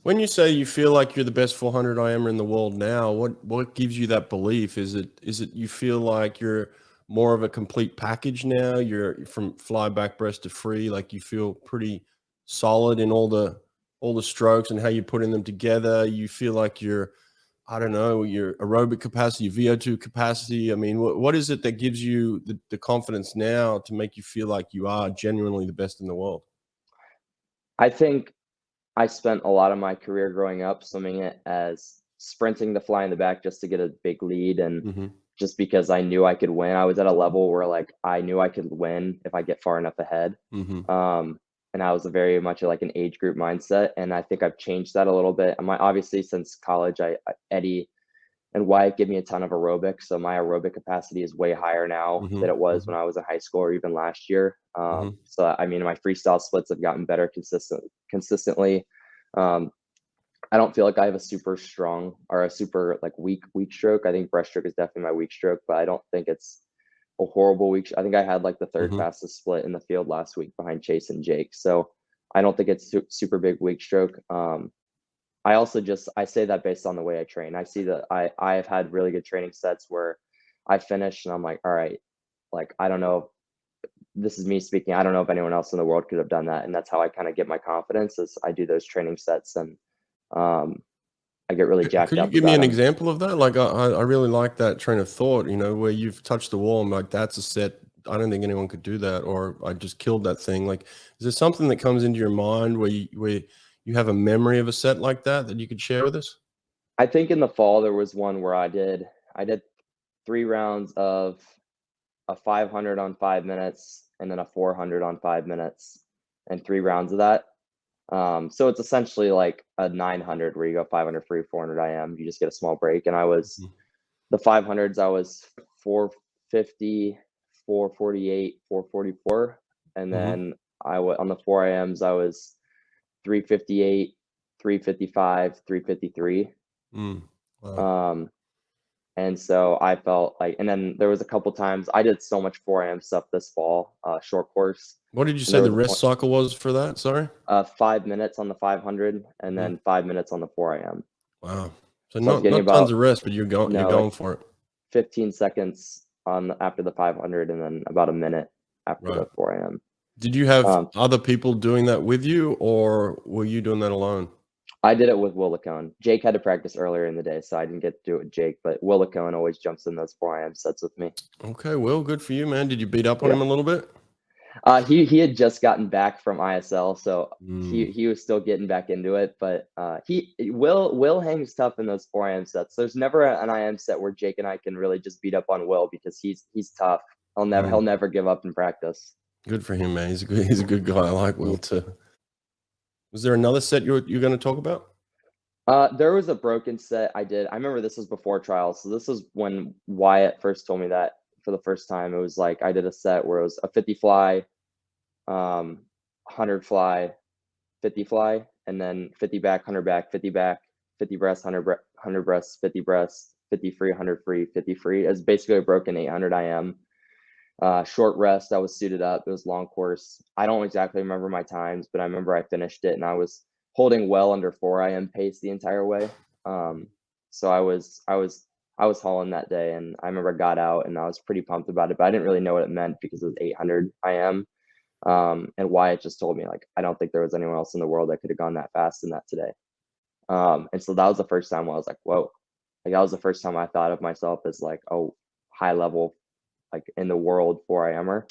When you say you feel like you're the best 400 IMer in the world now, what gives you that belief? Is it you feel like you're more of a complete package now? You're from fly, back, breast to free, like you feel pretty solid in all the strokes and how you're putting them together. You feel like you're, I don't know, your aerobic capacity, your VO2 capacity. I mean, what is it that gives you the confidence now to make you feel like you are genuinely the best in the world? I think I spent a lot of my career growing up swimming it as sprinting the fly in the back just to get a big lead and Hmm. just because I knew I could win. I was at a level where like I knew I could win if I get far enough ahead. Hmm. Um, and I was very much like an age group mindset. And I think I've changed that a little bit. Obviously since college, Eddie and Wyatt give me a ton of aerobic. So my aerobic capacity is way higher now Hmm. than it was Hmm. when I was in high school or even last year. Hmm. So I mean, my freestyle splits have gotten better consistently. Um, I don't feel like I have a super strong or a super like weak stroke. I think breaststroke is definitely my weak stroke, but I don't think it's a horrible week. I think I had like the third Hmm. fastest split in the field last week behind Chase and Jake. So I don't think it's super big weak stroke. I also just I say that based on the way I train. I see that I have had really good training sets where I finish and I'm like, all right, like I don't know. This is me speaking. I don't know if anyone else in the world could have done that, and that's how I kind of get my confidence. Is I do those training sets and um, I get really jacked Could you up give me about an them. example of that? Like, I really like that train of thought, where you've touched the wall and like, that's a set. I don't think anyone could do that, or I just killed that thing. Like, is there something that comes into your mind where you have a memory of a set like that you could share with us? I think in the fall there was one where I did 3 rounds of a 500 on 5 minutes and then a 400 on 5 minutes and 3 rounds of that. So it's essentially like a 900 where you go 500 free, 400 IM. You just get a small break. And I was Mhm. the 500s. I was 450, 448, 444, and Mhm. then on the 4 IMs. I was 358, 355, 353. Mm. Wow. Um, and so I felt like, and then there was a couple times I did so much 4 AM stuff this fall, short course, What did you and say there the was a rest point, cycle was for that? Sorry. 5 minutes on the 500, and Mhm. then 5 minutes on the 4 AM. Wow. So So I was not getting not tons about of rest, but you're no like going for it. 15 seconds on after the 500, and then about a minute after Right. the 4 AM. Did you have Um, other people doing that with you, or were you doing that alone? I did it with Will Lacone. Jake had to practice earlier in the day, so I didn't get to do it with Jake. But Will Lacone always jumps in those 4 AM sets with me. Okay, well, good for you, man. Did you beat up on Yeah. him a little bit? He had just gotten back from ISL, so Mm. he was still getting back into it. But he Will hangs tough in those 4 AM sets. There's never an IM set where Jake and I can really just beat up on Will because he's tough. He'll Mm. never give up in practice. Good for him, man. He's a good guy. I like Yeah. Will too. Was there another set you're gonna talk about? There was a broken set I did. I remember this was before trials, so this was when Wyatt first told me that for the first time. It was like I did a set where it was a 50 fly, 100 fly, 50 fly, and then 50 back, 100 back, 50 back, 50 breast, 100 breast, 50 breast, 50 free, 100 free, 50 free. It's basically a broken 800 IM. Short rest. I was suited up. It was long course. I don't exactly remember my times, but I remember I finished it and I was holding well under 4 IM pace the entire way. Um, so I was hauling that day, and I remember I got out and I was pretty pumped about it, but I didn't really know what it meant because it was 800 IM. And Wyatt just told me like I don't think there was anyone else in the world that could have gone that fast in that today. And so that was the first time I was like, whoa, like that was the first time I thought of myself as like, oh, high level, like in the world 4 IMer.